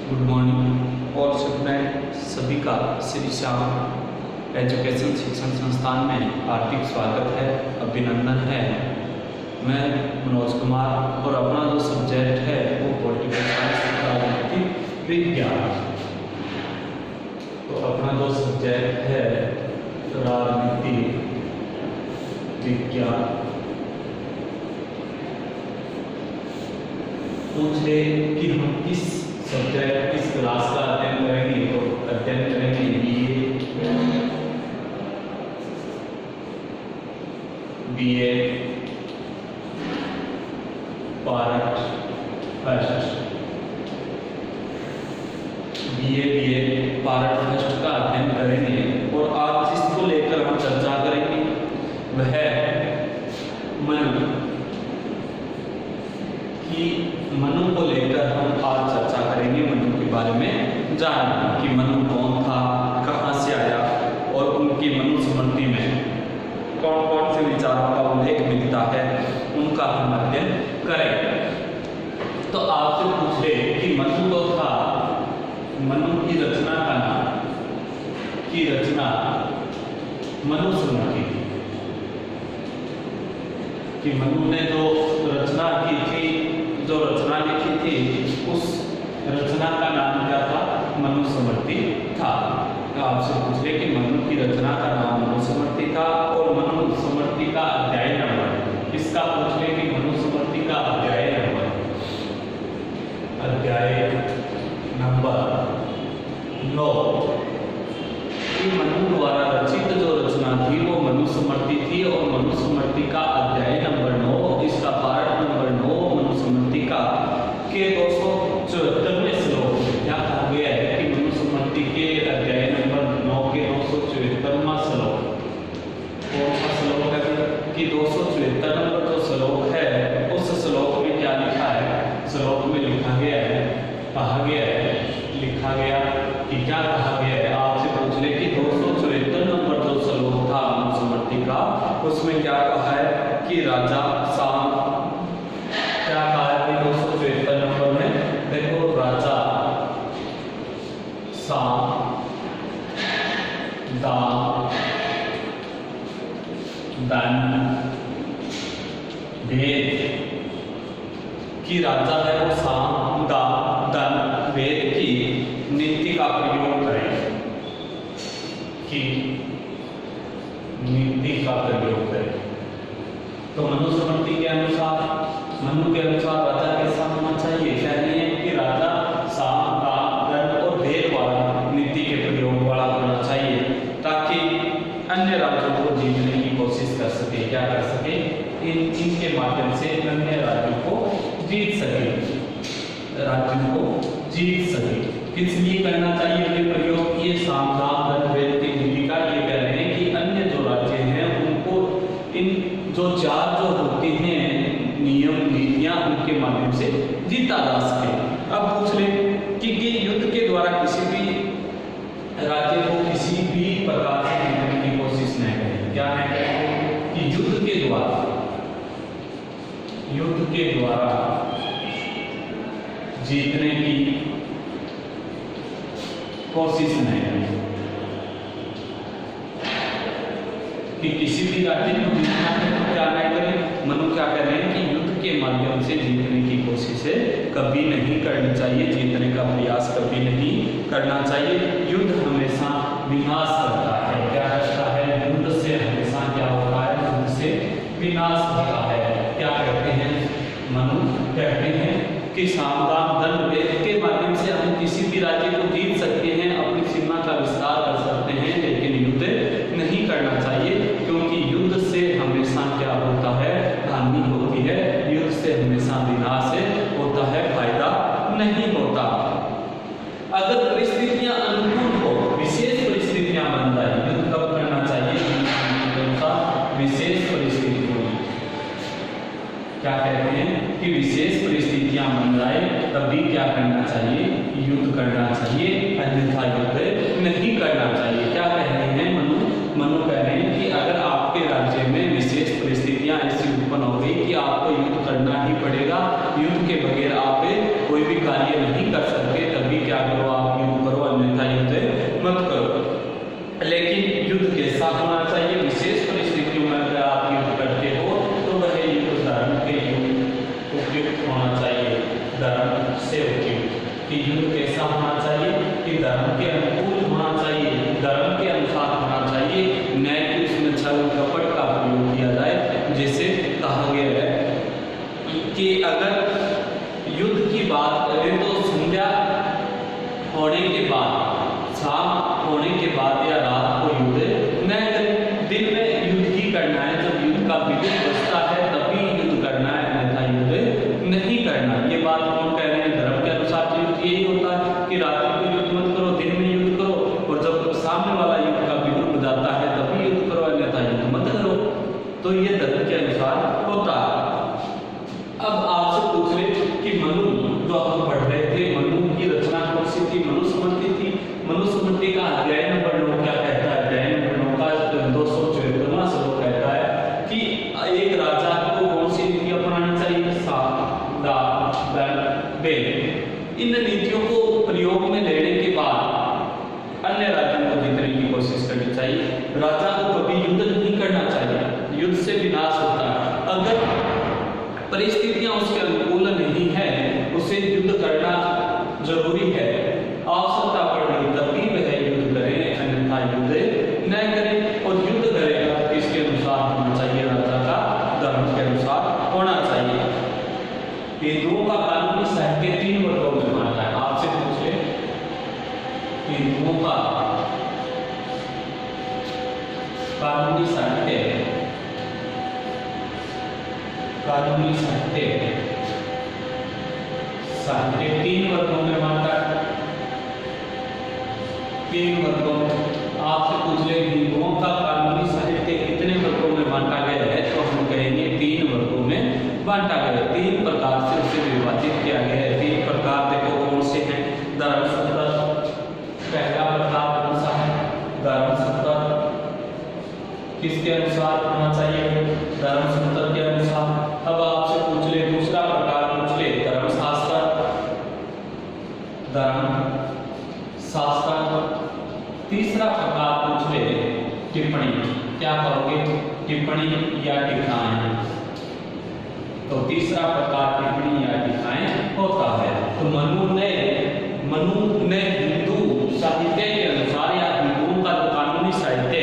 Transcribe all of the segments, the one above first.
Good morning और student सभी का श्री श्याम एजुकेशन शिक्षण संस्थान में हार्दिक स्वागत है, अभिनंदन है। मैं मनोज कुमार और अपना जो सब्जेक्ट है वो पॉलिटिकल साइंस राजनीतिक विज्ञान। तो अपना जो सब्जेक्ट है राजनीतिक विज्ञान। पूछे कि हम किस सब्जेक्ट किस क्लास का अध्ययन करेंगे, तो अध्ययन करेंगे BA part first. BA part first का अध्ययन करेंगे और आज जिसको लेकर हम चर्चा करेंगे वह मनु की मनु को लेकर हम आज चर्चा करेंगे। मनु के बारे में जानेंगे कि मनु कौन था, कहाँ से आया और उनकी मनुस्मृति में कौन कौन से विचारों का उल्लेख मिलता है, उनका हम अध्ययन करेंगे। तो आपसे पूछे कि मनु तो था, मनु की रचना का नाम की रचना मनुस्मृति थी कि मनु ने जो रचना की थी, जो रचना लिखी थी, उस रचना का नाम क्या था? मनुस्मृति था। तो आपसे पूछ ले कि मनु की रचना का नाम मनुस्मृति था और मनुस्मृति का अध्याय नंबर इसका पूछ ले कि मनुस्मृति का अध्याय नंबर 9 कि मनु द्वारा रचित जो रचना थी वो मनुस्मृति थी और मनुस्मृति का अध्याय नंबर 9, इसका पार्ट नंबर 9 मनुस्मृति का के 274वें श्लोक में क्या कहा गया है कि मनुस्मृति के अध्याय नंबर 9 के 274वां श्लोक कौन सा श्लोक है कि 274 नंबर जो श्लोक है उस श्लोक में क्या लिखा है? श्लोक में लिखा गया है, कहा गया है, लिखा गया कि क्या कहा गया है? आपसे पूछ ले कि 274 नंबर जो श्लोक था मनुस्मृति का, उसमें क्या कहा है कि राजा साम क्या कहा है? 274 नंबर में देखो, राजा साम दान धन भेद कि राजा है वो साम दान धन भेद की नीति का प्रयोग करे, कि नीति का प्रयोग करे। तो मनुस्मृति के अनुसार, मनु के अनुसार राजा कैसा होना चाहिए? चाहिए कि राजा साम दान धन और भेद वाला नीति के प्रयोग वाला होना चाहिए, ताकि अन्य राज्यों को जीतने की कोशिश कर सके। क्या कर सके? इनके माध्यम से अन्य राज्यों को जीत सके, राज्यों को जीत सके। किस लिए करना चाहिए ये प्रयोग? ये साम दान धन भेद की नीति का ये कह रहे हैं कि अन्य जो राज्य हैं उनको इन जो चार जो होती हैं नियम नीतियां, उनके माध्यम से जीता जा सके। अब पूछ ले कि ये युद्ध के द्वारा किसी भी राज्य को किसी भी प्रकार से जीतने की कोशिश नहीं करें। क्या है कि युद्ध के द्वारा जीतने की कोशिश नहीं करें, कि किसी भी राज्य को जीतना है तो क्या नहीं करें? मनु क्या कह रहे हैं कि युद्ध के माध्यम से जीतने की कोशिश कभी नहीं करनी चाहिए, जीतने का प्रयास कभी नहीं करना चाहिए। युद्ध हमेशा विनाश करता है। क्या करता है? युद्ध से हमेशा क्या होता है? युद्ध से विनाश होता है। क्या कहते हैं? मनु कहते हैं कि साम दान धन भेद के माध्यम से हम किसी भी राज्य को जीत सकते हैं, अपनी सीमा का विस्तार कर सकते हैं, लेकिन युद्ध नहीं करना चाहिए, क्योंकि युद्ध से हमेशा क्या होता है? हानि होती है। युद्ध से हमेशा विनाश होता है, फायदा नहीं होता। अगर परिस्थितियां अनुकूल हो, विशेष परिस्थितियां बन जाए, युद्ध कब करना चाहिए? विशेष परिस्थितियों में। क्या कहते हैं कि विशेष परिस्थितियां बन जाए तभी क्या करना चाहिए? युद्ध करना चाहिए, अन्यथा युद्ध नहीं करना चाहिए। क्या कह रहे हैं मनु कह रहे हैं कि अगर आपके राज्य में विशेष परिस्थितियां ऐसी उत्पन्न हो गई कि आपको युद्ध करना ही पड़ेगा, युद्ध के बगैर आप कोई भी कार्य नहीं कर सकते, तभी क्या से उपयुक्त, कि युद्ध कैसा होना चाहिए, कि धर्म के अनुकूल होना चाहिए, धर्म के अनुसार होना चाहिए, न कि उसमें छल कपट का प्रयोग किया जाए। जैसे कहा गया है कि अगर युद्ध की बात करें तो संध्या होने के बाद, शाम होने के बाद या रात को युद्ध न करें, दिन में युद्ध ही करना है। जब युद्ध का विधि बचता है तभी युद्ध करना है, अन्यथा युद्ध नहीं करना। ये बात कौन कह रहे हैं? धर्म के अनुसार तो युद्ध यही होता है कि रात्रि को युद्ध मत करो, दिन में युद्ध करो, और जब सामने वाला युद्ध का विधि बजाता है तभी युद्ध करो, अन्यथा युद्ध मत करो। तो ये धर्म के अनुसार होता है। अब आपसे पूछ ले कि मनु जो हम पढ़ रहे थे, मनु की रचना कौन सी थी? मनुस्मृति थी। मनुस्मृति का अध्याय नंबर 9 क्या कहता है? अध्याय नंबर 9 का 254वां श्लोक कहता है कि एक राजा को कौन सी नीति अपनानी चाहिए? साम, दान, दंड, भेद। इन नीतियों को प्रयोग में लेने के बाद अन्य राज्यों को जीतने की कोशिश करनी चाहिए। राजा को कभी युद्ध नहीं करना चाहिए, युद्ध से विनाश होता है। अगर परिस्थितियां उसके अनुकूल नहीं है, उसे युद्ध करना जरूरी है, आवश्यकता पड़े तभी वह युद्ध करे, अन्यथा युद्ध न करे। और युद्ध करेगा किसके अनुसार होना चाहिए? राजा का धर्म के अनुसार होना चाहिए। हिंदुओं का कानूनी साहित्य 3 वर्गों में बांटा है। आपसे पूछे हिंदुओं का कानूनी साहित्य 3 वर्गों में बांटा है। 3 वर्गों में आपसे पूछ ले हिंदुओं का कानूनी साहित्य कितने वर्गों में बांटा गया है? तो हम कहेंगे 3 वर्गों में बांटा गया है। 3 प्रकार से उसे विभाजित किया गया है। 3 प्रकार देखो कौन से हैं? धर्मसूत्र पहला प्रकार कौन सा है? धर्मसूत्र किसके अनुसार होना चाहिए? धर्मसूत्र के अनुसार। अब आपसे पूछ ले दूसरा प्रकार, पूछ ले धर्मशास्त्र, धर्मशास्त्र। तीसरा प्रकार पूछ ले टिप्पणी। क्या कहोगे? टिप्पणी या टीकाएं। तो तीसरा प्रकार टिप्पणी या टीकाएं होता है। तो मनु ने हिंदू साहित्य के अनुसार या हिंदुओं का कानूनी साहित्य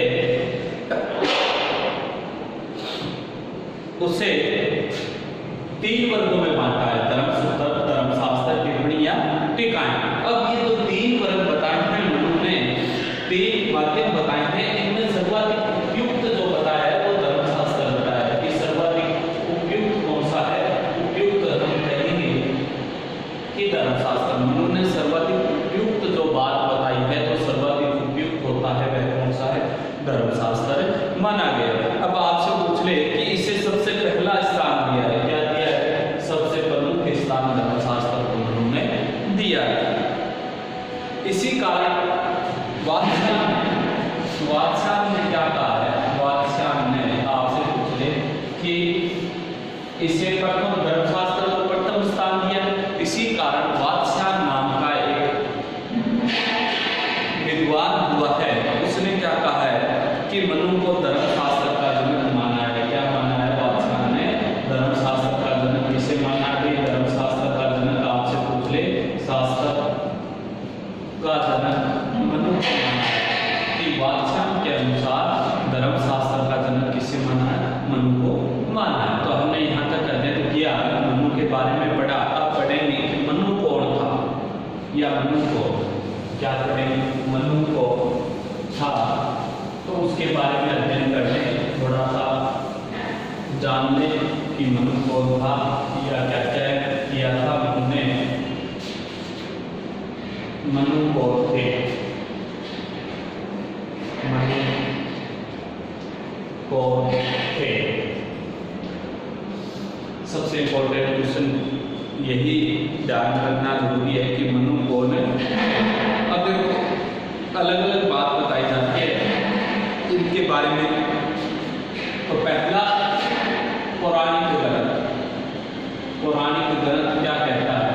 उसे 3 वर्गों में बांटा है, धर्मसूत्र, धर्मशास्त्र, टिप्पणी या टीकाएं। अब ये जो 3 वर्ग बताए हैं मनु ने, 3 माध्यम बताए हैं, इनमें सर्वाधिक उपयुक्त जो बताया है वो धर्मशास्त्र बताया है। कि सर्वाधिक उपयुक्त कौन सा है? उपयुक्त हम कहेंगे कि धर्मशास्त्र। मनु ने सर्वाधिक उपयुक्त जो बात बताई है, तो सर्वाधिक उपयुक्त होता है वह कौन सा है? धर्मशास्त्र माना गया। अब आपसे पूछ ले कि इसे सबसे पहला स्थान दिया है, क्या दिया है? सबसे प्रमुख स्थान धर्मशास्त्र को उन्होंने दिया है। इसी कारण वात्स्यायन ने क्या कहा है? वात्स्यायन ने आपसे पूछ ले कि इसे प्रथम धर्मशास्त्र को प्रथम स्थान दिया। इसी कारण वात्स्यायन नाम का एक विद्वान हुआ है, उसने क्या कहा है कि मनु को धर्मशास्त्र का जनक माना है। क्या माना है? वात्स्यायन ने धर्मशास्त्र का जनक किसे माना है? धर्मशास्त्र का जनक आपसे पूछ ले, शास्त्र का जनक मनु को माना है। कि वात्स्यायन के अनुसार धर्मशास्त्र का जनक किसे माना है? मनु को माना है। तो हमने यहाँ तक अध्ययन किया, मनु के बारे में पढ़ा। अब पढ़ेंगे कि मनु कौन था, या मनु को क्या करेंगे? मनु को था, तो उसके बारे में अध्ययन करने, थोड़ा सा जान ले कि मनु कौन था या क्या क्या किया था मनु ने। मनु कौन थे? मनु कौन थे? सबसे इम्पोर्टेंट क्वेश्चन यही ध्यान रखना जरूरी है कि मनु कौन है। अब देखो अलग अलग बात बताई जाती है इनके बारे में। तो पहला पौराणिक ग्रंथ। पौराणिक ग्रंथ क्या कहता है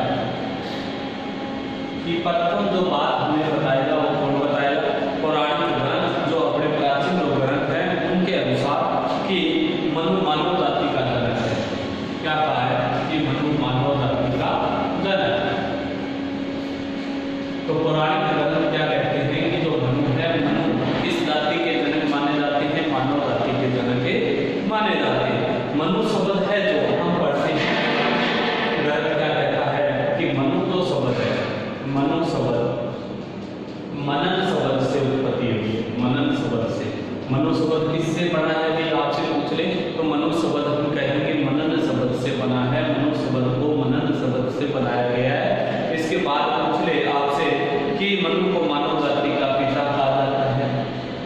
कि प्रथम जो बात हमें बताएगा वो कौन बताएगा? पौराणिक ग्रंथ जो अपने प्राचीन जो ग्रंथ हैं उनके अनुसार कि मनु मानव जाति का जनक है। क्या कहा है? कि मनु मानव जाति का जनक है। तो पौराणिक ग्रंथ क्या कहते हैं कि जो मनु है, मनु किस जाति के जनक माने जाते हैं? मानव जाति के जनक माने जाते हैं। मनु शब्द है जो हम पढ़ते हैं, ग्रंथ क्या कहता है कि मनु तो शब्द है, मनु शब्द मनन शब्द से उत्पत्ति हुई है, मनन शब्द से। मनु शब्द किससे बना है भाई? आपसे पूछ ले तो मनु शब्द हम कहेंगे मनन शब्द से बना है, मनु शब्द को मनन शब्द से बनाया गया है। इसके बाद पूछ ले आपसे कि मनु को मानव जाति का पिता कहा जाता है,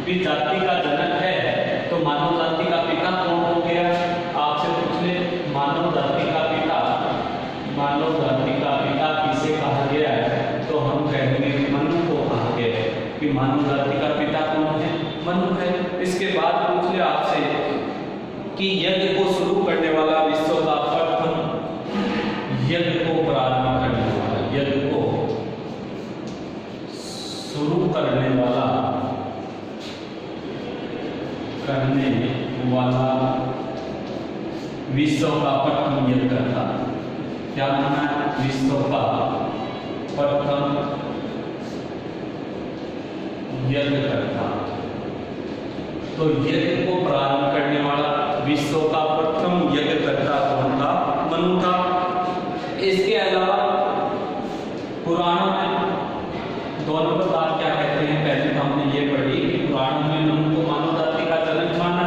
भी जाति का जनक है, तो मानव जाति का पिता कौन हो गया? आपसे पूछ ले मानव जाति का पिता, मानव जाति का पिता किसे कहा गया है? तो हम कहेंगे मनु को कहा गया है कि मानव जाति का पिता कौन है? मनु है। इसके बाद पूछ ले आपसे कि यज्ञ को शुरू करने वाला, विश्व का प्रथम यज्ञ को प्रारंभ करने वाला, यज्ञ को शुरू करने वाला विश्व का प्रथम यज्ञ करता, क्या माना है? विश्व का प्रथम यज्ञ करता। तो यज्ञ को प्रारंभ करने वाला, विश्व का प्रथम यज्ञ करता कौन था? मनु था। इसके अलावा पुराणों में दो नंबर बात क्या कहते हैं? पहले तो हमने ये पढ़ी कि पुराणों में मनु को मानव जाति का जनक माना,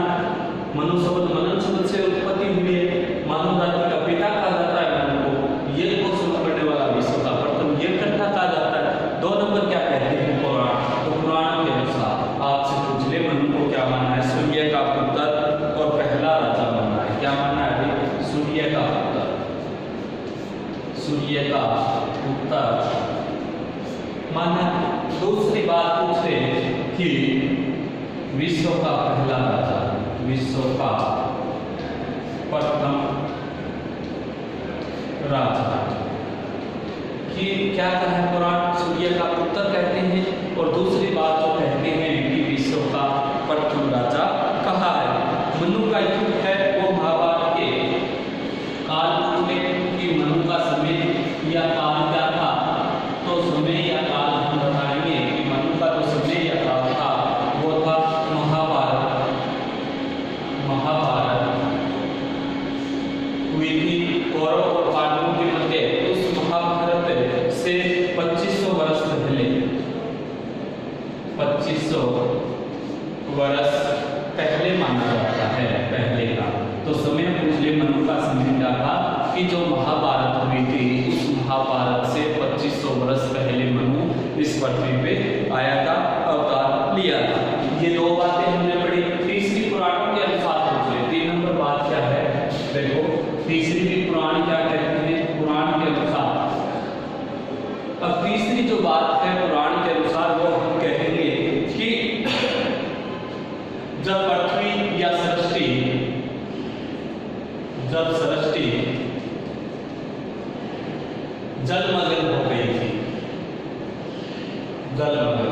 मनु शब्द मनन शब्द से उत्पत्ति हुई है, मानव जाति का पिता कहा जाता है मनु को, यज्ञ को शुरू करने वाला, विश्व का प्रथम यज्ञ करता कहा जाता है। दो नंबर क्या कहते हैं पुराण? तो पुराण के अनुसार आपसे पूछ ले मनु को क्या माना है? सूर्य का पुत्र और पहला राजा माना है। क्या माना है? सूर्य का पुत्र, सूर्य का पुत्र माना। दूसरी बात पूछे कि विश्व का पहला राजा, विश्व का प्रथम राजा कि क्या कहा है पुराण? सूर्य का पुत्र कहते हैं। और दूसरी बात जो कहते हैं कि विश्व का प्रथम राजा कहा है। मनु का युग है वो महाभारत के काल में कि मनु का समय या काल क्या था? तो समय या काल हम बताएंगे कि मनु का जो समय या काल था वो था महाभारत। महाभारत हुई थी कौरव और पांडवों के मध्य। उस महाभारत से 2500 वर्ष पहले, 2500 वर्ष पहले माना जाता है, पहले का। तो समय पूछ ले मनु का समय क्या था कि जो महाभारत हुई थी उस महाभारत से 2500 वर्ष पहले मनु इस पृथ्वी पे आया था, अवतार लिया था। ये दो बातें हमने पढ़ी। तीसरी पुराणों के अनुसार पूछ ले, 3 नंबर बात क्या है? देखो तीसरी भी पुराण क्या कहते हैं? पुराण के अनुसार। अब तीसरी जो बात है पुराण के अनुसार वो हम कहेंगे कि जब पृथ्वी या सृष्टि, जब सृष्टि जलमग्न हो गई थी, जलमग्न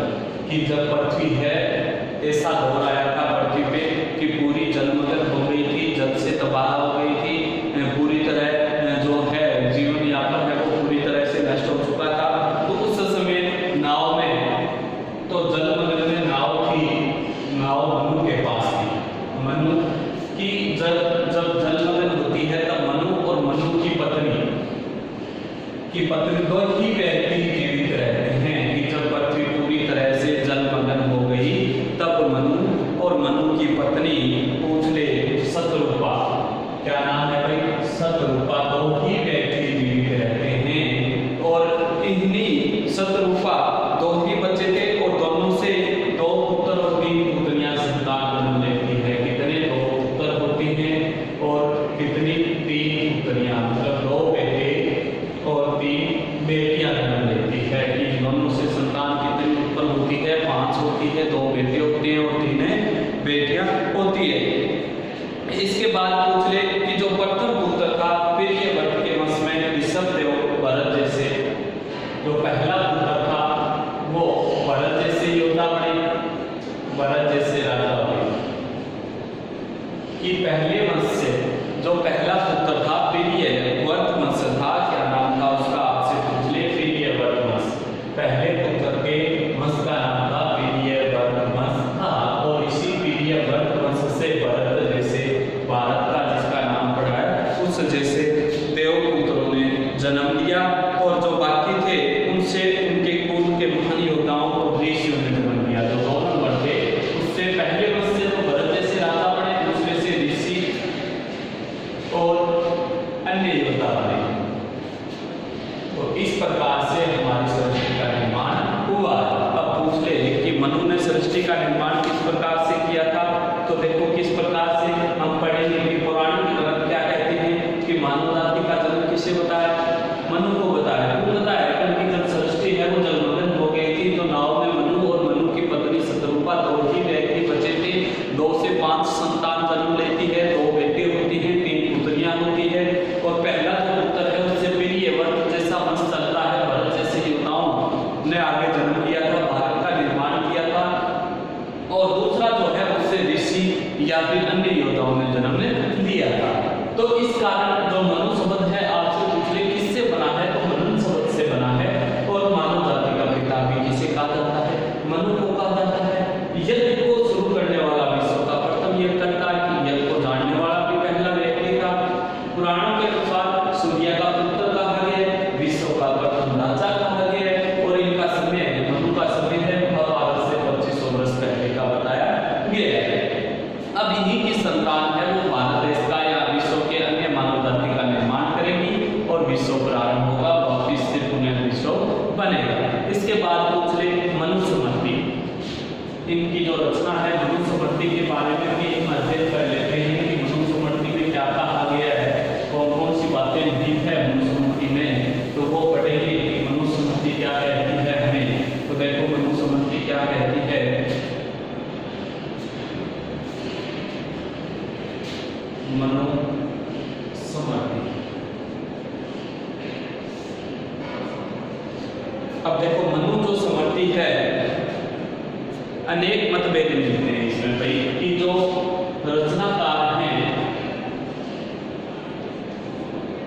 कि जब पृथ्वी है, ऐसा दौर आया था पृथ्वी पे कि पूरी जलमग्न हो गई थी, जल से तबाह हो गई थी, पूरी तरह जो है जीवन यापन है वो पूरी तरह से नष्ट हो चुका था। तो उस समय नाव में, तो जलमग्न में नाव थी, नाव मनु के पास थी। मनु की जब जलमग्न होती है तब मनु और मनु की पत्नी दो ही व्यक्ति जीवित रहते हैं कि जब पृथ्वी पूरी तरह से जलमग्न हो गई तब मनु और मनु की पत्नी पूछ ले शतरूपा, क्या नाम है भाई? शतरूपा, दो ही व्यक्ति जीवित रहते हैं। और इन्हीं शतरूपा दो ही बच्चे थे और दोनों से 2 पुत्र और 3 पुत्रियां संतान जन्म लेती है। कितने? 2 पुत्र होते हैं और कितनी? 3 पुत्रियां, मतलब 2 बेटे और 3 बेटियां जन्म लेती है। कि दोनों से संतान कितनी उत्पन्न होती है? 5 होती है, 2 बेटे होते हैं और 3 बेटियां होती है। इसके बाद पूछ ले कि जो प्रथम पुत्र था फिर ये मनु को बताया, क्यों बताया? क्योंकि जब सृष्टि है वो जलमग्न हो गई थी, तो नाव में मनु और मनु की पत्नी शतरूपा 2 ही व्यक्ति बचे थे। 2 से 5 संतान जन्म लेती है, 2 बेटे होती हैं, 3 पुत्रियां होती है। और पहला जो पुत्र है उससे प्रिय वर्त जैसा वंश चलता है, भरत जैसे योद्धाओं ने आगे जन्म लिया था, भारत का निर्माण किया था। और दूसरा जो है उससे ऋषि या फिर अन्य योद्धाओं ने जन्म लिया था। तो इस कारण जो मनु शब्द है आपसे पूछ ले किससे बना है, तो मनु शब्द से बना है। और मानव जाति का पिता भी किसे कहा जाता है? मनु को कहा जाता है। यज्ञ को शुरू करने वाला विश्व का प्रथम यज्ञकर्ता, यज्ञ को जानने वाला भी पहला व्यक्ति था। पुराणों के अनुसार सूर्य का पुत्र कहा गया, विश्व का प्रथम राजा कहा गया। और इनका समय, मनु का समय है आज से 2500 वर्ष पहले का बताया गया है। अब इन्हीं की संतान है वो भारत देश का या विश्व के अन्य मानव जाति का निर्माण करेगी और विश्व प्रारंभ होगा, वापिस से पुनः विश्व बनेगा। इसके बाद पूछ ले मनुस्मृति, इनकी जो रचना है मनुस्मृति के बारे में भी एक अध्ययन कर लेते हैं कि मनुस्मृति में क्या कहा गया है, कौन कौन सी बातें निहित है मनुस्मृति में, तो वो पढ़ेंगे कि मनुस्मृति क्या कहती है हमें। तो देखो मनुस्मृति क्या कहती है। मनुस्मृति, अब देखो मनु जो स्मृति है अनेक मतभेद मिलते हैं इसमें भाई, कि जो रचनाकार हैं,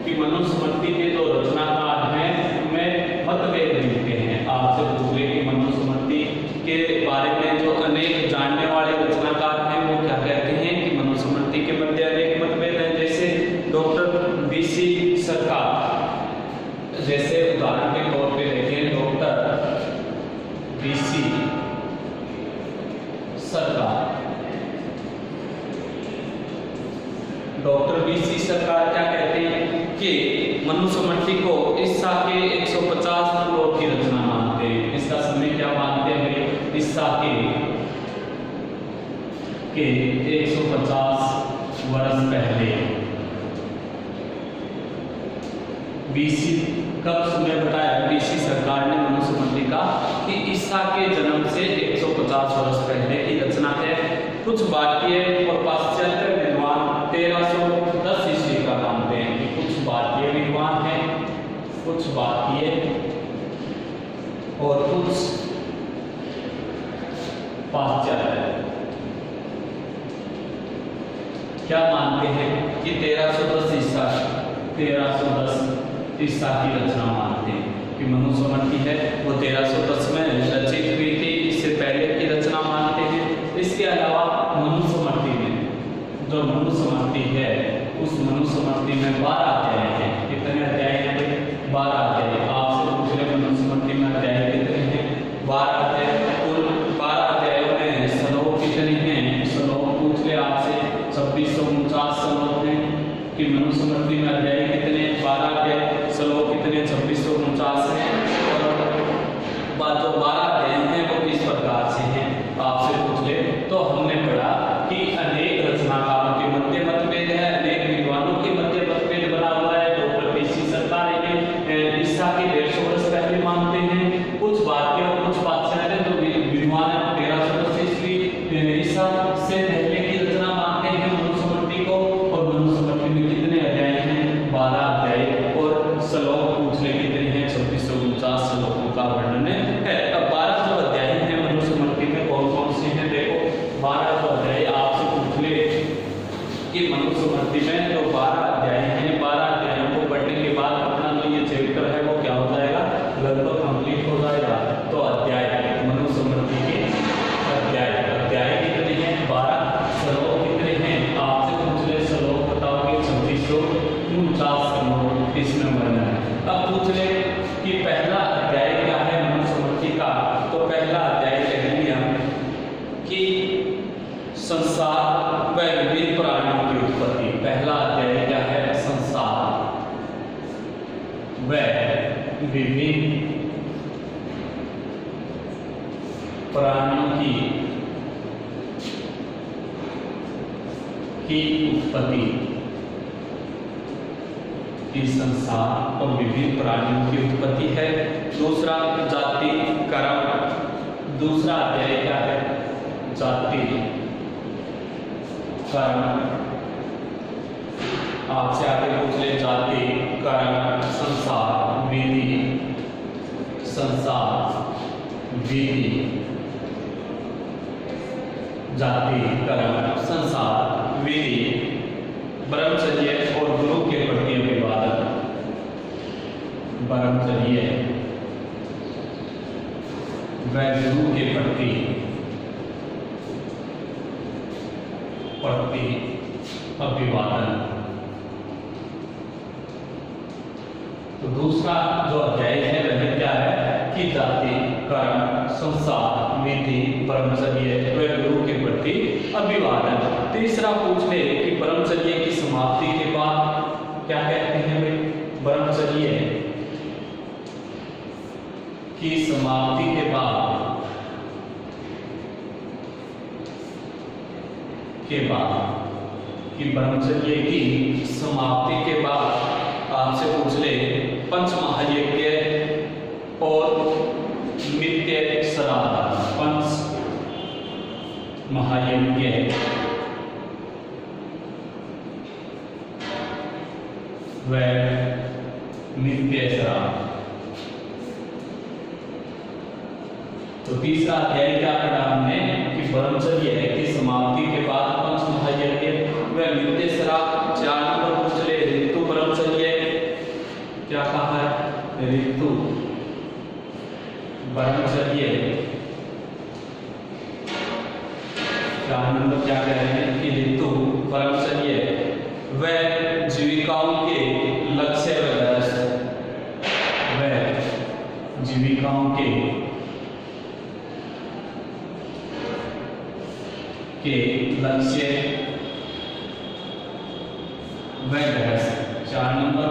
कि मनुस्मृति के जो रचनाकार हैं उनमें मतभेद मिलते हैं। आपसे पूछे कि मनुस्मृति के बारे में जो अनेक जानने वाले रचनाकार हैं वो क्या कहते हैं कि मनुस्मृति के मध्य अनेक मतभेद हैं। जैसे डॉक्टर BC सरकार, जैसे उदाहरण के तौर पे देखें डॉक्टर BC सरकार, डॉक्टर BC सरकार क्या कहते हैं कि मनुस्मृति को ईसा के 150 पूर्व की रचना मानते हैं। इसका समय क्या मानते हैं भाई? ईसा के 150 वर्ष पहले। BC कब समय बताया? BC सरकार ने मनुस्मृति का कि ईसा के जन्म से 150 वर्ष पहले की रचना है। कुछ भारतीय और पाश्चात्य विद्वान 1310 ईस्वी का मानते हैं कि कुछ भारतीय विद्वान हैं, कुछ भारतीय और कुछ पाश्चात्य क्या मानते हैं कि 1310 ईसा की रचना मानते हैं कि मनुस्मृति है वो 1310 में रचित हुई थी, इससे पहले की रचना मानते हैं। इसके अलावा मनुस्मृति में जो मनुस्मृति है उस मनुस्मृति में 12 अध्याय हैं। कितने अध्याय हैं भाई? 12 अध्याय। आपसे पूछ रहे मनुस्मृति में अध्याय कितने हैं? 12 अध्याय। कुल 12 अध्यायों में श्लोक कितने हैं? श्लोक पूछ ले आपसे 2649 श्लोक हैं कि मनुस्मृति में अध्याय कितने? 12 अध्याय। श्लोक कितने? 2649 हैं। और जो 12 अध्याय हैं वो किस प्रकार से हैं आपसे पूछ ले तो हमने पढ़ा कि अनेक रचनाकारों के मध्य मतभेद है, अनेक विद्वानों के मध्य मतभेद बना हुआ है। डॉक्टर BC सरकार इन्हें ईसा के 150 वर्ष पहले मानते हैं। कुछ भारतीय और कुछ पाश्चात्य जो विद्वान 1310 ईस्वी ईसा से पहले की रचना मानते हैं मनुस्मृति को। और मनुस्मृति में कितने अध्याय हैं? 12 अध्याय। और श्लोक पूछ ले कितने हैं? 2649 श्लोकों का वर्णन है। अब 12 जो अध्याय हैं मनुस्मृति में कौन कौन से हैं? देखो 12 जो अध्याय आपसे पूछ ले कि मनुस्मृति में जो 12 अध्याय हैं, 12 अध्यायों को पढ़ने के बाद अपना जो ये चैप्टर है वो क्या हो जाएगा? लगभग कंप्लीट हो जाएगा। तो अध्याय मनुस्मृति के अध्याय कितने हैं? 12। श्लोक कितने हैं? आपसे पूछ ले श्लोक बताओगे 2649 श्लोक इसमें वर्णन है। अब पूछ ले कि पहला अध्याय क्या है मनुस्मृति का? तो पहला अध्याय कहेंगे हम कि संसार व विभिन्न प्राणियों की उत्पत्ति। पहला अध्याय क्या है? संसार व विभिन्न प्राणियों की उत्पत्ति। की संसार और विभिन्न प्राणियों की उत्पत्ति है। दूसरा जाति कर्म, दूसरा अध्याय क्या है? जाति कर्म। आपसे आगे पूछ ले जाति कर्म संसार विधि, संसार विधि, जाति कर्म संसार विधि, ब्रह्मचर्य और गुरु के प्रति अभिवादन। ब्रह्मचर्य व गुरु के प्रति अभिवादन। तो दूसरा जो अध्याय है वह क्या है कि जाति कर्म संसार विधि ब्रह्मचर्य व गुरु के प्रति अभिवादन। तीसरा पूछ ले कि ब्रह्मचर्य की समाप्ति के बाद क्या कहते हैं भाई? ब्रह्मचर्य की समाप्ति के बाद कि ब्रह्मचर्य की समाप्ति के बाद आपसे पूछ ले पंच महायज्ञ और नित्य श्राद्ध। पंच महायज्ञ व नित्य श्राद्ध। तो तीसरा अध्याय क्या पढ़ा हमने कि ब्रह्मचर्य की समाप्ति के बाद पंच महायज्ञ व नित्य श्राद्ध। 4 नंबर पूछ ले ऋतु ब्रह्मचर्य क्या कहा है? ऋतु ब्रह्मचर्य। 4 नंबर क्या कह रहे हैं कि ऋतु ब्रह्मचर्य व जीविकाओं के लक्ष्य व जीविकाओं के लक्ष्य व गृहस्थ। 4 नंबर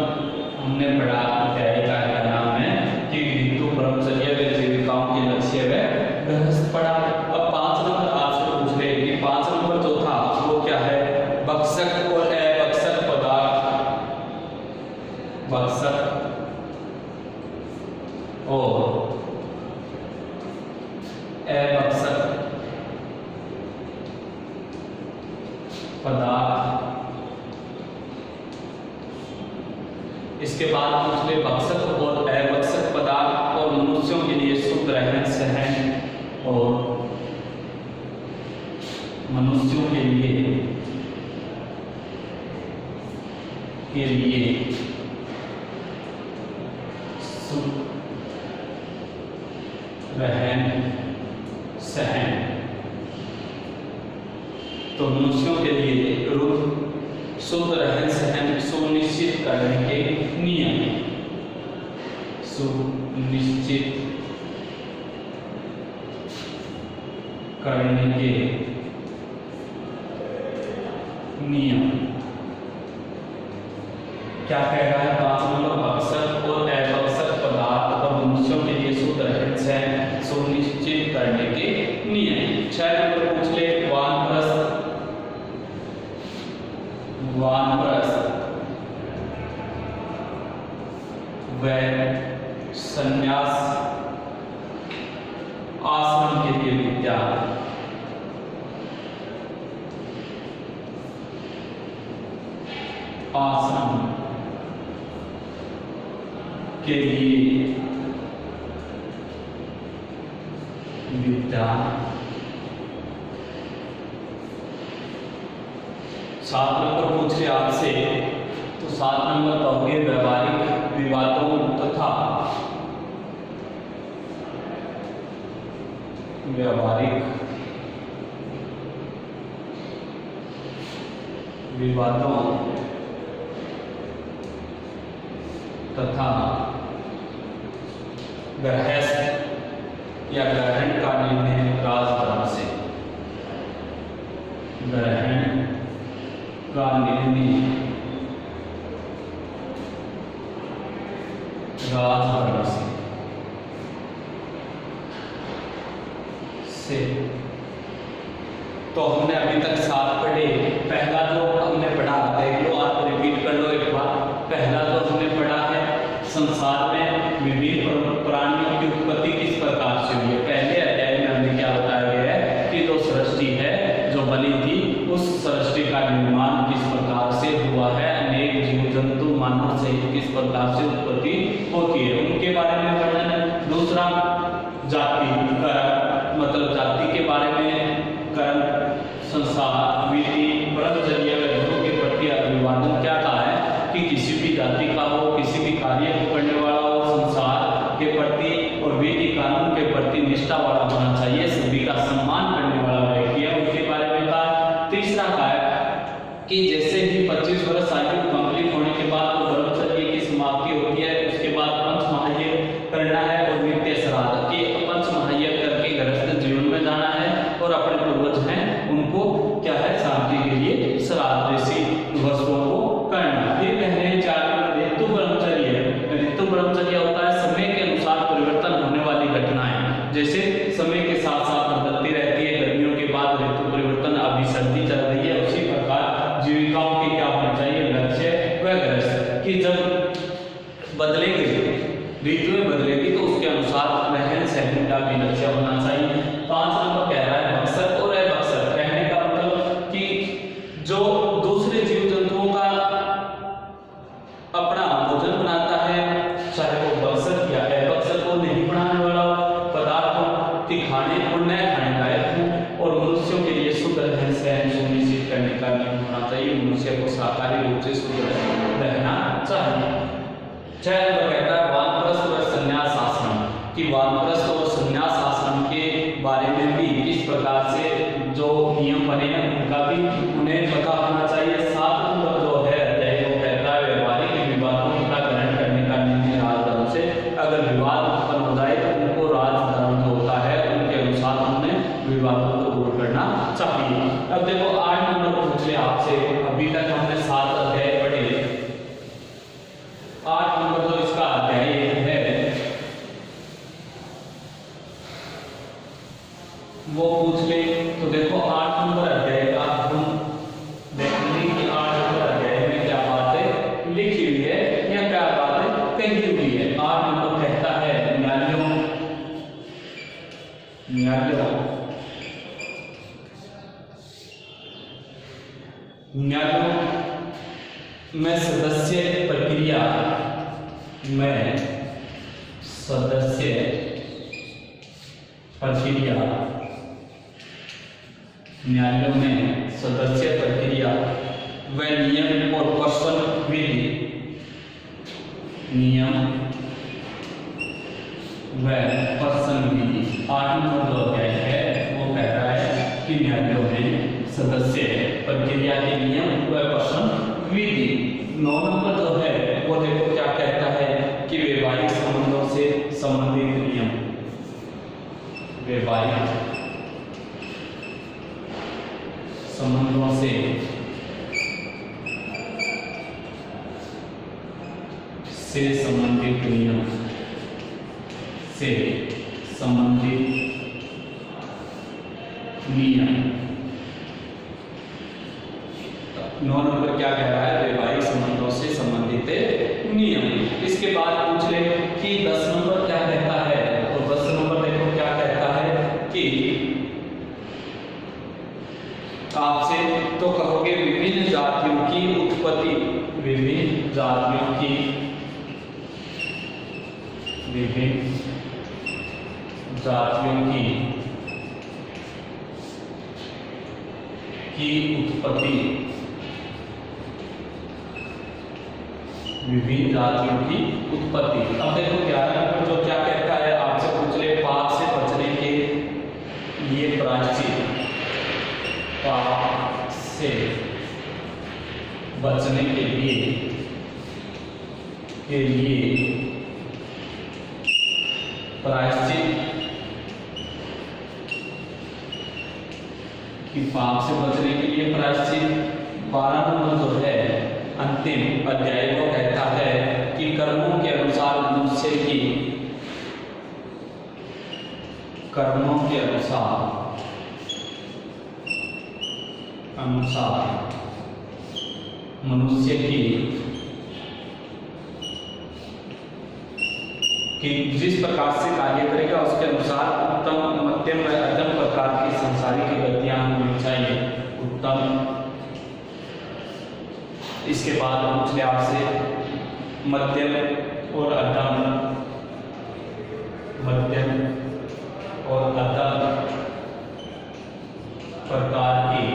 हमने पढ़ा अध्याय का नाम है कि ऋतु ब्रह्मचर्य व जीविकाओं के लक्ष्य व गृहस्थ पढ़ा। अब 5 नंबर आपसे पूछ रहे कि 5 नंबर जो था वो क्या है? भक्षक और अभक्षक पदार्थ। भक्षक और अभक्षक पदार्थ। इसके बाद पूछ ले भक्षक और अभक्षक पदार्थ और मनुष्यों के लिए शुद्ध रहन सहन और मनुष्यों के लिए शुद्ध रहन सहन। तो मनुष्यों के लिए शुद्ध रहन सहन सुनिश्चित करने के नियम। सुनिश्चित करने के नियम क्या कह रहा है? 5 नंबर भक्षक और अभक्षक पदार्थ और मनुष्यों के लिए शुद्ध रहन सहन सुनिश्चित करने के नियम। 6 नंबर पूछ ले वानप्रस्थ व संन्यास आश्रम के लिए विद्या। आश्रम के लिए विद्या। 7 नंबर पूछ ले आपसे तो 7 नंबर कहोगे व्यवहारिक विवादों तथा व्यवहारिक विवादों तथा गृहस्थ या ग्रहण का निर्णय राजधर्म से। ग्रहण का निर्णय राजधर्म से। तो हमने अभी तक 7 पढ़े। पहला जो हमने पढ़ा देख लो, आप रिपीट कर लो एक बार। पहला तो हमने पढ़ा है संसार में विभिन्न प्राणियों की उत्पत्ति किस प्रकार से हुई है। पहले अध्याय में हमने क्या बताया गया है कि जो सृष्टि है जो बनी थी उस सृष्टि का निर्माण किस प्रकार से हुआ है, अनेक जीव जंतु मानव सहित किस प्रकार से उत्पत्ति होती है उनके बारे में वर्णन है। दूसरा जाति कर्म मतलब जाति के बारे में, कर्म संसार विधि ब्रह्मचर्य गुरु के प्रति अभिवादन क्या कहा है कि किसी भी जाति का हो, किसी भी कार्य को करने वाला हो, संसार के प्रति और विधि कानून के प्रति निष्ठा वाला होना चाहिए, सभी का सम्मान करने वाला व्यक्ति है उनके बारे में कहा। तीसरा कहा है कि जैसे ही 25 वर्ष आयु कंप्लीट होने के बाद तो ब्रह्मचर्य की समाप्ति होती है, उसके बाद पंच महायज्ञ करना है और नित्य श्राद्ध की पंच महायज्ञ करके गृहस्थ जीवन में जाना है और अपने पूर्वज हैं उनको क्या है शांति के लिए श्राद्ध जैसी वस्तुओं को करना। फिर पहले 4 ऋतु ब्रह्मचर्य। ऋतु ब्रह्मचर्य होता है समय के अनुसार परिवर्तन होने वाली घटनाएं, जैसे समय के साथ साथ बदलती रहती है, गर्मियों के बाद ऋतु परिवर्तन, अभी सर्दी चल रही है, उसी प्रकार जीविकाओं की क्या होना चाहिए लक्ष्य व ग्रस्त कि जब बदलेगी ऋतुएं बदलेगी तो उसके अनुसार रहन सहन का भी लक्ष्य होना चाहिए। 5 नंबर कह रहा है बक्सर और बक्सर। कहने का मतलब कि जो दूसरे जीव जंतुओं का अपना भोजन बनाता है, चाहे वो बक्सर या बक्सर को नहीं बनाने वाला पदार्थों के खाने और न खाने लायक हो और मनुष्यों के लिए शुद्ध रहन सहन सुनिश्चित करने का नियम होना चाहिए। मनुष्य को शाकाहारी रूप से शुद्ध रहना चाहिए। 6 नंबर कहता है वानप्रस्थ और संन्यास आश्रम कि वानप्रस्थ और संन्यास आश्रम के बारे में भी किस प्रकार से जो नियम बने हैं उनका भी उन्हें पता होना चाहिए। 7 नंबर जो है अध्याय को कहता है व्यवहारिक विवादों का ग्रहण करने का नियम राजधर्म से। अगर विवाद उत्पन्न हो जाए तो उनको राजधर्म जो होता है उनके अनुसार उन्हें विवादों को दूर करना चाहिए। अब देखो 8 नंबर पूछ ले आपसे, अभी तक हमने 7 अध्याय पढ़े, 8 नंबर जो इसका अध्याय है वो पूछ ले तो देखो 8 नंबर अध्याय का हम देखेंगे कि 8 नंबर अध्याय में क्या बातें लिखी हुई है या क्या बातें कही हुई है। 8 नंबर कहता है न्यायों में सदस्य प्रक्रिया न्यायालयों में सदस्य प्रक्रिया व नियम और पर्सन विधि, नियम व पर्सन विधि। 8 नंबर जो अध्याय है वो कह रहा है कि न्यायालयों में सदस्य प्रक्रिया के नियम व पर्सन विधि। 9 नंबर जो है वो देखो क्या कहता है कि वैवाहिक संबंधों से संबंधित नियम, वैवाहिक संबंधों से संबंधित नियम से संबंधित नियम। 9 नंबर क्या कह रहा है वैवाहिक संबंधों से संबंधित नियम। इसके बाद पूछ ले कि 10 नंबर क्या कहता है, तो 10 नंबर देखो क्या कहता है कि आपसे तो कहोगे विभिन्न जातियों की उत्पत्ति, विभिन्न जातियों की उत्पत्ति, विभिन्न जातियों की उत्पत्ति। अब देखो 11 नंबर जो क्या कहता है आपसे पूछ ले पाप से बचने के लिए प्रायश्चित, पाप से बचने के लिए प्रायश्चित, कि पाप से बचने के लिए प्रायश्चित। 12 नंबर जो है अंतिम अध्याय को कहता है कि कर्मों के अनुसार मनुष्य की, कर्मों के अनुसार मनुष्य की कि जिस प्रकार से कार्य करेगा उसके अनुसार उत्तम, मध्यम व अधम प्रकार की संसारिक गतियां होनी चाहिए। उत्तम, इसके बाद पूछ ले आपसे मध्यम और अधम, मध्यम और अधम प्रकार की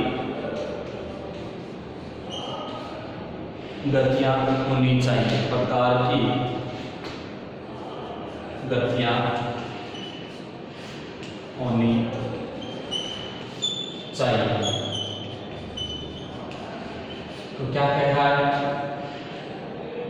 गतियां होनी चाहिए, प्रकार की गतियां होनी चाहिए। तो क्या कह रहा है,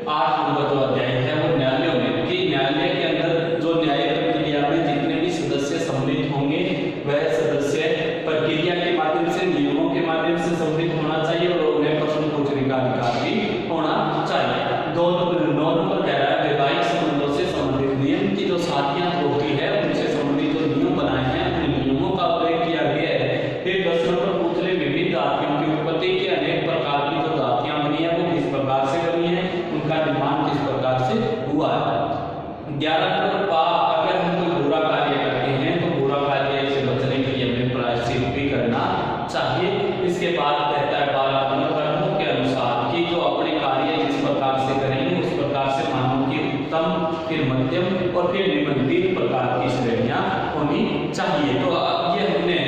8 नंबर जो अध्याय है वो न्यायालयों में, कि न्यायालय के अंदर जो न्याय प्रक्रिया में जितने भी सदस्य सम्मिलित होंगे वह सदस्य प्रक्रिया के माध्यम से, नियमों के माध्यम से सम्मिलित होना चाहिए और उन्हें प्रश्न पूछने का अधिकार भी होना चाहिए। 9 नंबर कह रहा है वैवाहिक संबंधों से संबंधित नियम की जो साथियां होती है उनसे संबंधित जो नियम बनाए हैं उन नियमों का उल्लेख किया गया है। फिर 10 नंबर पूछ ले विभिन्न जातियों की उत्पत्ति की, अनेक प्रकार की जो जातियां बनी है वो किस प्रकार से बनी है, उनका निर्माण किस प्रकार से हुआ है। 11 नंबर अगर हम कोई बुरा कार्य करते हैं तो बुरा कार्य से बचने के लिए हमें प्रायश्चित भी करना चाहिए। इसके बाद कहता है 12 नंबर कर्मों के अनुसार कि जो अपने कार्य जिस प्रकार से करेंगे उस प्रकार से मानव की उत्तम, फिर मध्यम और फिर निम्न 3 प्रकार की श्रेणियां होनी चाहिए। तो ये हमने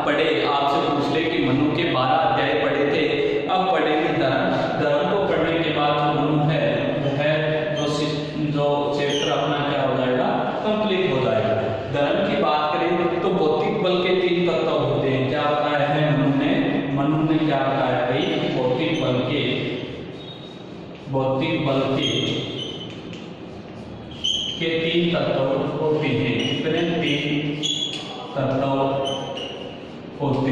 पढ़े, आपसे पूछ ले कि मनु के 12 अध्याय पढ़े थे, अब पढ़ेंगे धर्म। धर्म को पढ़ने के बाद जो मनु है वह जो चैप्टर अपना क्या हो जाएगा, कंप्लीट हो जाएगा। धर्म की बात करें तो भौतिक बल के 3 तत्व होते हैं। क्या बताया है मनु ने क्या बताया भाई, भौतिक बल के 3 तत्व होते हैं। कितने? 3 तत्व होते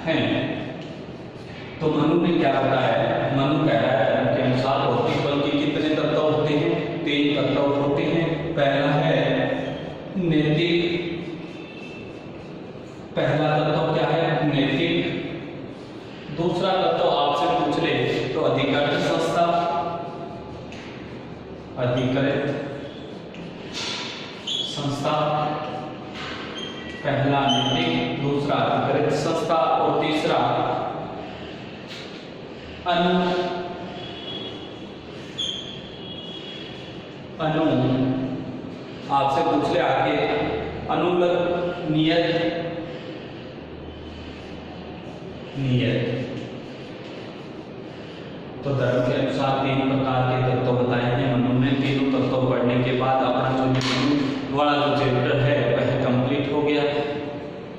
हैं। तो मनु ने क्या बताया, मनु कह रहा है धर्म के अनुसार भौतिक बल के कितने तत्व होते हैं, 3 तत्व होते हैं। पहला है नैतिक, पहला तत्व क्या है, नैतिक। दूसरा तत्व आपसे पूछ ले तो अधिकृत संस्था, अधिकृत संस्था, पहला नैतिक, दूसरा अधिकृत संस्था और तीसरा अनु। आपसे पूछ ले आगे अनुगत नियत, तो धर्म के अनुसार 3 प्रकार के तत्व बताए हैं मनु ने। तीनों तत्व पढ़ने के बाद अपना जो मनु वाला जो चैप्टर है वह कंप्लीट हो गया।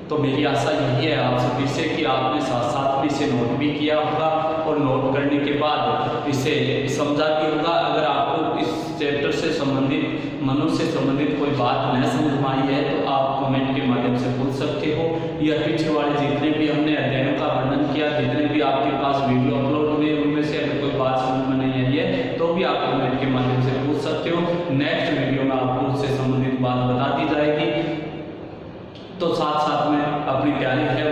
तो मेरी आशा यही है आप सभी से कि आपने साथ साथ भी इसे नोट भी किया होगा और नोट करने के बाद इसे समझा भी होगा। अगर आपको इस चैप्टर से संबंधित, मनु से संबंधित कोई बात न समझ में आई है तो आप कमेंट के माध्यम से पूछ सकते हो, या पीछे वाले जितने भी हमने अध्ययनों का वर्णन किया, जितने भी आपके पास वीडियो अपलोड हुए उनमें से अगर कोई बात समझ में नहीं आई है तो भी आप कमेंट के माध्यम से पूछ सकते हो। नेक्स्ट वीडियो में आपको उससे संबंधित बात बता दी जाएगी। तो साथ साथ में अपनी तैयारी है